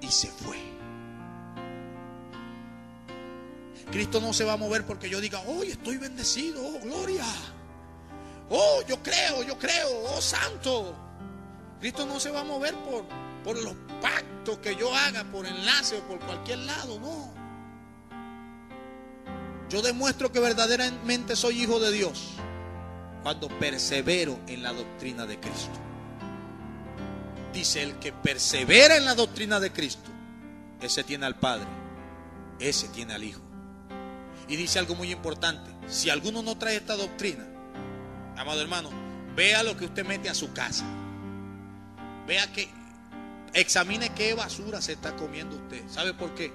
y se fue. Cristo no se va a mover porque yo diga, hoy estoy bendecido, oh gloria, oh yo creo, oh santo. Cristo no se va a mover por los pactos que yo haga, por enlace o por cualquier lado, no. Yo demuestro que verdaderamente soy hijo de Dios cuando persevero en la doctrina de Cristo. Dice, el que persevera en la doctrina de Cristo, ese tiene al Padre, ese tiene al Hijo. Y dice algo muy importante: si alguno no trae esta doctrina, amado hermano, vea lo que usted mete a su casa. Examine qué basura se está comiendo usted. ¿Sabe por qué?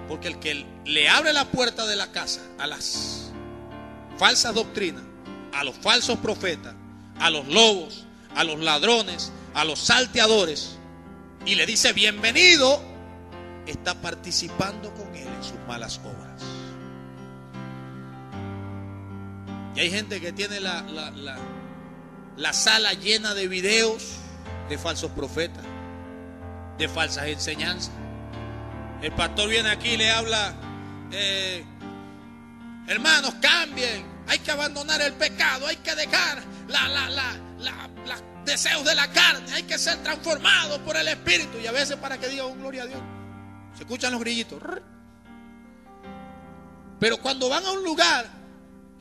Porque el que le abre la puerta de la casa a las falsas doctrinas, a los falsos profetas, a los lobos, a los ladrones, a los salteadores, y le dice bienvenido, está participando con él en sus malas obras. Y hay gente que tiene la sala llena de videos de falsos profetas, de falsas enseñanzas. El pastor viene aquí y le habla, hermanos, cambien, hay que abandonar el pecado, hay que dejar los deseos de la carne, hay que ser transformados por el Espíritu. Y a veces, para que diga gloria a Dios, se escuchan los grillitos. Pero cuando van a un lugar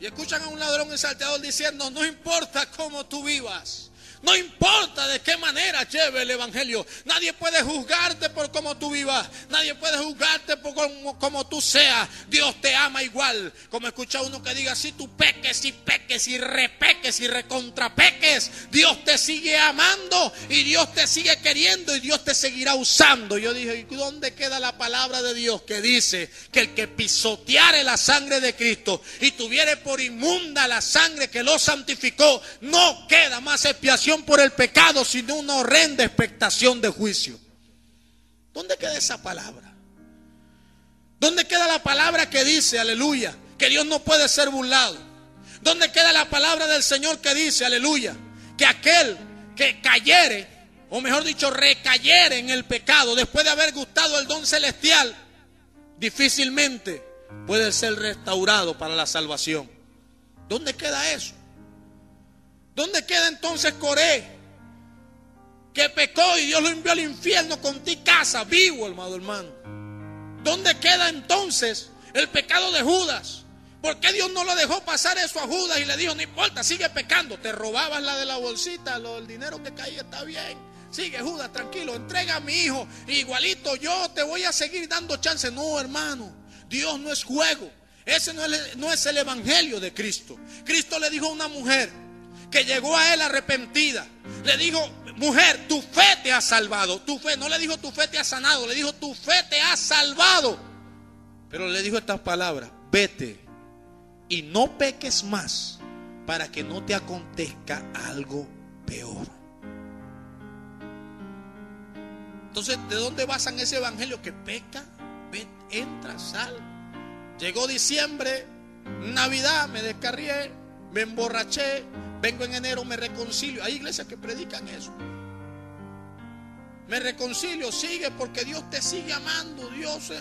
y escuchan a un ladrón y salteador diciendo, no importa cómo tú vivas, no importa de qué manera lleve el evangelio, nadie puede juzgarte por cómo tú vivas, nadie puede juzgarte por cómo tú seas. Dios te ama igual. Como escucha uno que diga, si tú peques y peques y repeques y recontrapeques, Dios te sigue amando y Dios te sigue queriendo y Dios te seguirá usando. Yo dije, ¿y dónde queda la palabra de Dios que dice que el que pisoteare la sangre de Cristo y tuviere por inmunda la sangre que lo santificó, no queda más expiación por el pecado, sino una horrenda expectación de juicio? ¿Dónde queda esa palabra? ¿Dónde queda la palabra que dice, aleluya, que Dios no puede ser burlado? ¿Dónde queda la palabra del Señor que dice, aleluya, que aquel que cayere, o mejor dicho, recayere en el pecado después de haber gustado el don celestial, difícilmente puede ser restaurado para la salvación? ¿Dónde queda eso? ¿Dónde queda entonces Coré, que pecó y Dios lo envió al infierno con ti casa, vivo, amado hermano? ¿Dónde queda entonces el pecado de Judas? ¿Por qué Dios no lo dejó pasar eso a Judas y le dijo, no importa, sigue pecando? Te robabas la de la bolsita, el dinero que caía está bien. Sigue, Judas, tranquilo, entrega a mi hijo, igualito yo te voy a seguir dando chance. No, hermano, Dios no es juego. Ese no es el evangelio de Cristo. Cristo le dijo a una mujer que llegó a él arrepentida, le dijo, mujer, tu fe te ha salvado. Tu fe, no le dijo tu fe te ha sanado, le dijo tu fe te ha salvado. Pero le dijo estas palabras: vete y no peques más, para que no te acontezca algo peor. Entonces, ¿de dónde basan ese evangelio? Que peca, entra, sal. Llegó diciembre, Navidad, me descarrié, me emborraché, vengo en enero, me reconcilio. Hay iglesias que predican eso. Me reconcilio, sigue, porque Dios te sigue amando. Dios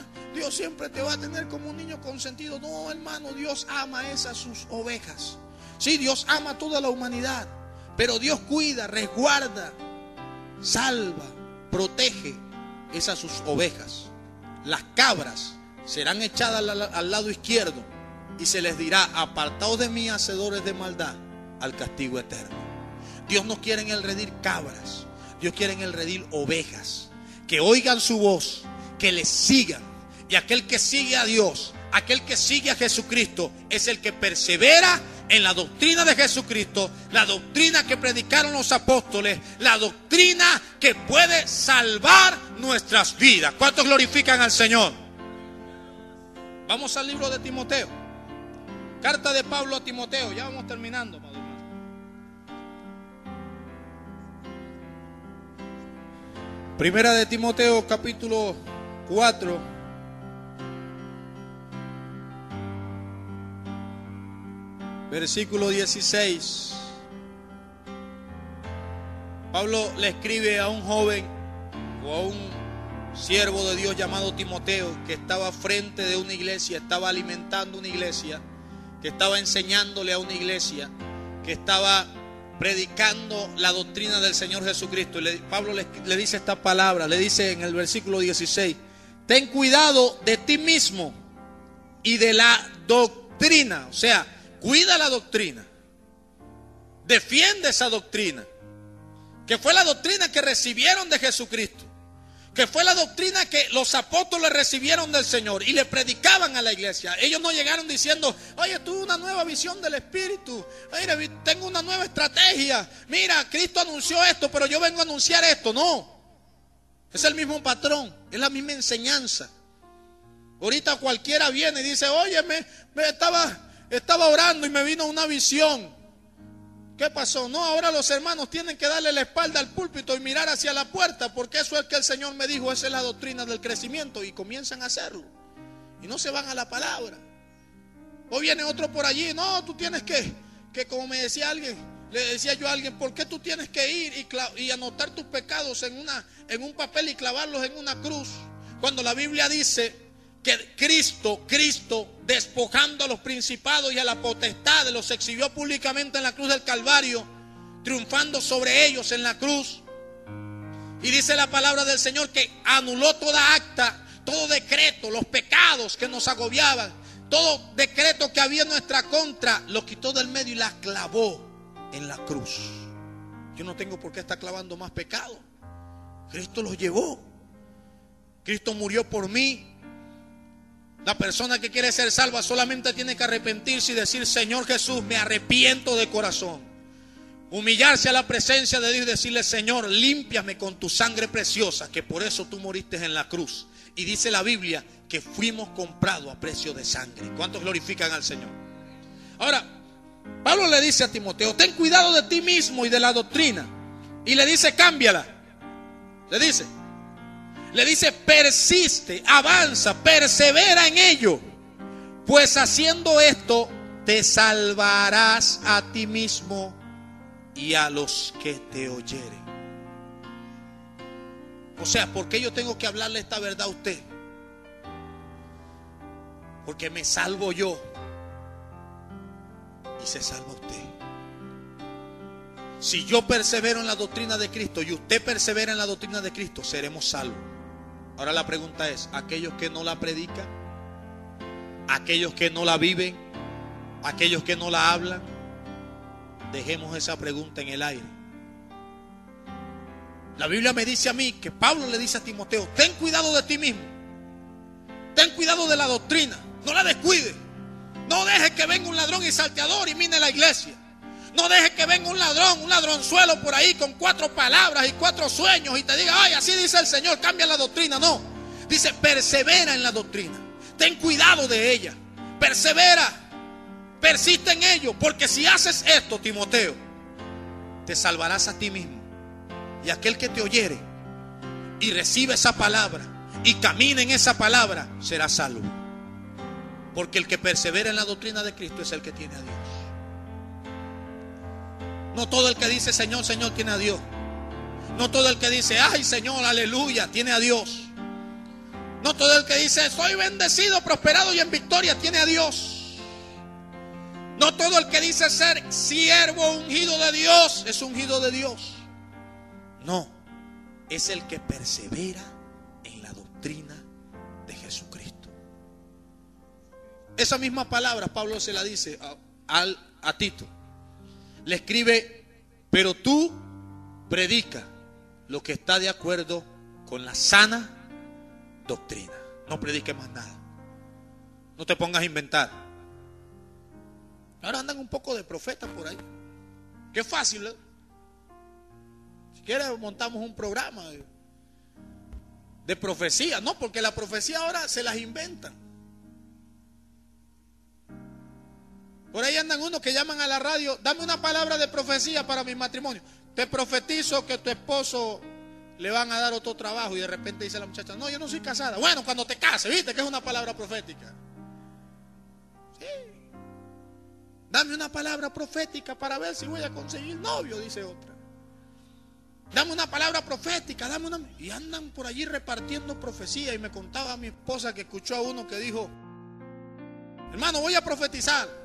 siempre te va a tener como un niño consentido. No, hermano, Dios ama esas sus ovejas. Sí, Dios ama a toda la humanidad, pero Dios cuida, resguarda, salva, protege esas sus ovejas. Las cabras serán echadas al lado izquierdo y se les dirá: apartaos de mí, hacedores de maldad, al castigo eterno. Dios no quiere en el redil cabras, Dios quiere en el redil ovejas, que oigan su voz, que le sigan. Y aquel que sigue a Dios, aquel que sigue a Jesucristo, es el que persevera en la doctrina de Jesucristo, la doctrina que predicaron los apóstoles, la doctrina que puede salvar nuestras vidas. ¿Cuántos glorifican al Señor? Vamos al libro de Timoteo. Carta de Pablo a Timoteo. Ya vamos terminando, padre. Primera de Timoteo, capítulo 4. Versículo 16. Pablo le escribe a un joven o a un siervo de Dios llamado Timoteo, que estaba frente de una iglesia, estaba alimentando una iglesia, que estaba enseñándole a una iglesia, que estaba predicando la doctrina del Señor Jesucristo. Y Pablo le dice esta palabra, le dice en el versículo 16: ten cuidado de ti mismo y de la doctrina. O sea, cuida la doctrina, defiende esa doctrina, que fue la doctrina que recibieron de Jesucristo, que fue la doctrina que los apóstoles recibieron del Señor y le predicaban a la iglesia. Ellos no llegaron diciendo: oye, tuve una nueva visión del Espíritu, mira, tengo una nueva estrategia, mira, Cristo anunció esto, pero yo vengo a anunciar esto. No, es el mismo patrón, es la misma enseñanza. Ahorita cualquiera viene y dice: oye, estaba orando y me vino una visión. ¿Qué pasó? No, ahora los hermanos tienen que darle la espalda al púlpito y mirar hacia la puerta, porque eso es que el Señor me dijo, esa es la doctrina del crecimiento, y comienzan a hacerlo y no se van a la palabra. O viene otro por allí: no, tú tienes que como me decía alguien, le decía yo a alguien: ¿por qué tú tienes que ir y anotar tus pecados en un papel y clavarlos en una cruz? Cuando la Biblia dice que Cristo, despojando a los principados y a la potestad, los exhibió públicamente en la cruz del Calvario, triunfando sobre ellos en la cruz. Y dice la palabra del Señor que anuló toda acta, todo decreto, los pecados que nos agobiaban, todo decreto que había en nuestra contra, lo quitó del medio y la clavó en la cruz. Yo no tengo por qué estar clavando más pecado. Cristo los llevó. Cristo murió por mí. La persona que quiere ser salva solamente tiene que arrepentirse y decir: Señor Jesús, me arrepiento de corazón. Humillarse a la presencia de Dios y decirle: Señor, límpiame con tu sangre preciosa, que por eso tú moriste en la cruz. Y dice la Biblia que fuimos comprados a precio de sangre. ¿Cuántos glorifican al Señor? Ahora, Pablo le dice a Timoteo: ten cuidado de ti mismo y de la doctrina. Y le dice: cámbiala. Le dice: Le dice, persiste, avanza, persevera en ello, pues haciendo esto te salvarás a ti mismo y a los que te oyeren. O sea, ¿por qué yo tengo que hablarle esta verdad a usted? Porque me salvo yo y se salva usted. Si yo persevero en la doctrina de Cristo y usted persevera en la doctrina de Cristo, seremos salvos. Ahora la pregunta es, aquellos que no la predican, aquellos que no la viven, aquellos que no la hablan, dejemos esa pregunta en el aire. La Biblia me dice a mí que Pablo le dice a Timoteo, ten cuidado de ti mismo, ten cuidado de la doctrina, no la descuides, no dejes que venga un ladrón y salteador y mine la iglesia. No dejes que venga un ladronzuelo por ahí con 4 palabras y 4 sueños y te diga, ay, así dice el Señor, cambia la doctrina. No, dice, persevera en la doctrina, ten cuidado de ella, persevera, persiste en ello, porque si haces esto, Timoteo, te salvarás a ti mismo y aquel que te oyere y recibe esa palabra y camina en esa palabra, será salvo. Porque el que persevera en la doctrina de Cristo es el que tiene a Dios. No todo el que dice Señor, Señor tiene a Dios. No todo el que dice ay Señor, aleluya, tiene a Dios. No todo el que dice soy bendecido, prosperado y en victoria tiene a Dios. No todo el que dice ser siervo ungido de Dios es ungido de Dios. No, es el que persevera en la doctrina de Jesucristo. Esa misma palabra Pablo se la dice a Tito. Le escribe, pero tú predica lo que está de acuerdo con la sana doctrina. No prediques más nada. No te pongas a inventar. Ahora andan un poco de profetas por ahí. Qué fácil, ¿eh? Si quieres montamos un programa de profecía. No, porque la profecía ahora se las inventan. Por ahí andan unos que llaman a la radio, dame una palabra de profecía para mi matrimonio. Te profetizo que tu esposo le van a dar otro trabajo. Y de repente dice la muchacha, no, yo no soy casada. Bueno, cuando te cases, viste que es una palabra profética. Sí. Dame una palabra profética para ver si voy a conseguir novio, dice otra. Dame una palabra profética, dame una... Y andan por allí repartiendo profecía. Y me contaba a mi esposa que escuchó a uno que dijo, hermano, voy a profetizar,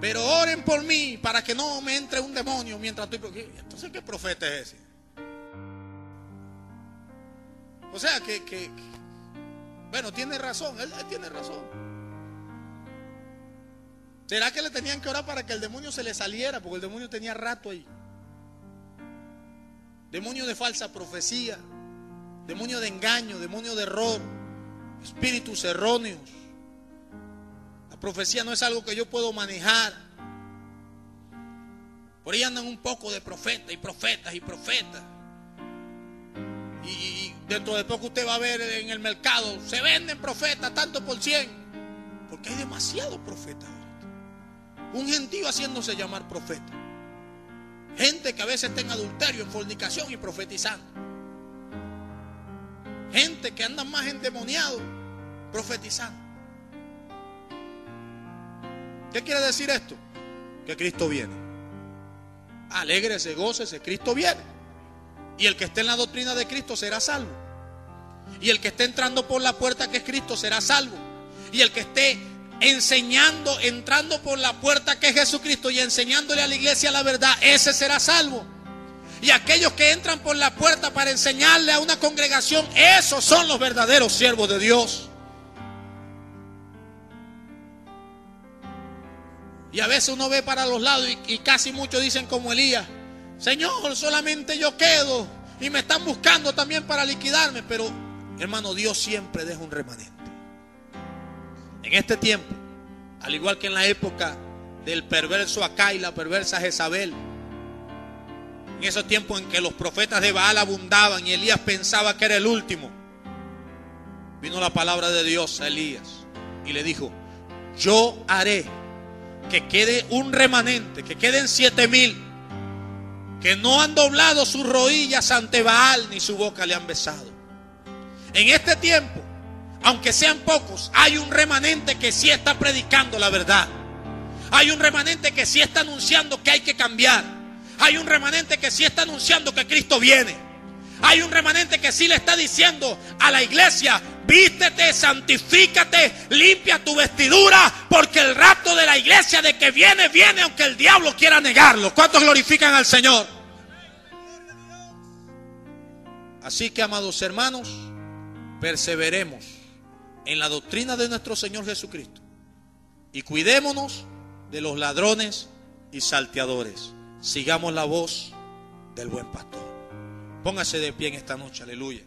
pero oren por mí para que no me entre un demonio mientras estoy... Entonces, ¿qué profeta es ese? O sea, bueno, tiene razón, él tiene razón. ¿Será que le tenían que orar para que el demonio se le saliera? Porque el demonio tenía rato ahí. Demonio de falsa profecía, demonio de engaño, demonio de error, espíritus erróneos. Profecía no es algo que yo puedo manejar. Por ahí andan un poco de profetas y profetas y profetas. Y dentro de poco usted va a ver en el mercado, se venden profetas tanto por 100. Porque hay demasiados profetas. Un gentío haciéndose llamar profeta. Gente que a veces está en adulterio, en fornicación y profetizando. Gente que anda más endemoniado profetizando. ¿Qué quiere decir esto? Que Cristo viene. Alégrese, gócese, Cristo viene. Y el que esté en la doctrina de Cristo será salvo. Y el que esté entrando por la puerta que es Cristo será salvo. Y el que esté enseñando, entrando por la puerta que es Jesucristo y enseñándole a la iglesia la verdad, ese será salvo. Y aquellos que entran por la puerta para enseñarle a una congregación, esos son los verdaderos siervos de Dios. Y a veces uno ve para los lados y casi muchos dicen como Elías, Señor, solamente yo quedo y me están buscando también para liquidarme. Pero hermano, Dios siempre deja un remanente. En este tiempo, al igual que en la época del perverso Acá y la perversa Jezabel, en esos tiempos en que los profetas de Baal abundaban y Elías pensaba que era el último, vino la palabra de Dios a Elías y le dijo, yo haré que quede un remanente, que queden 7,000 que no han doblado sus rodillas ante Baal ni su boca le han besado. En este tiempo, aunque sean pocos, hay un remanente que sí está predicando la verdad. Hay un remanente que sí está anunciando que hay que cambiar. Hay un remanente que sí está anunciando que Cristo viene. Hay un remanente que sí le está diciendo a la iglesia: vístete, santifícate, limpia tu vestidura, porque el rapto de la iglesia de que viene, viene aunque el diablo quiera negarlo. ¿Cuántos glorifican al Señor? Así que, amados hermanos, perseveremos en la doctrina de nuestro Señor Jesucristo y cuidémonos de los ladrones y salteadores. Sigamos la voz del buen pastor. Póngase de pie en esta noche, aleluya.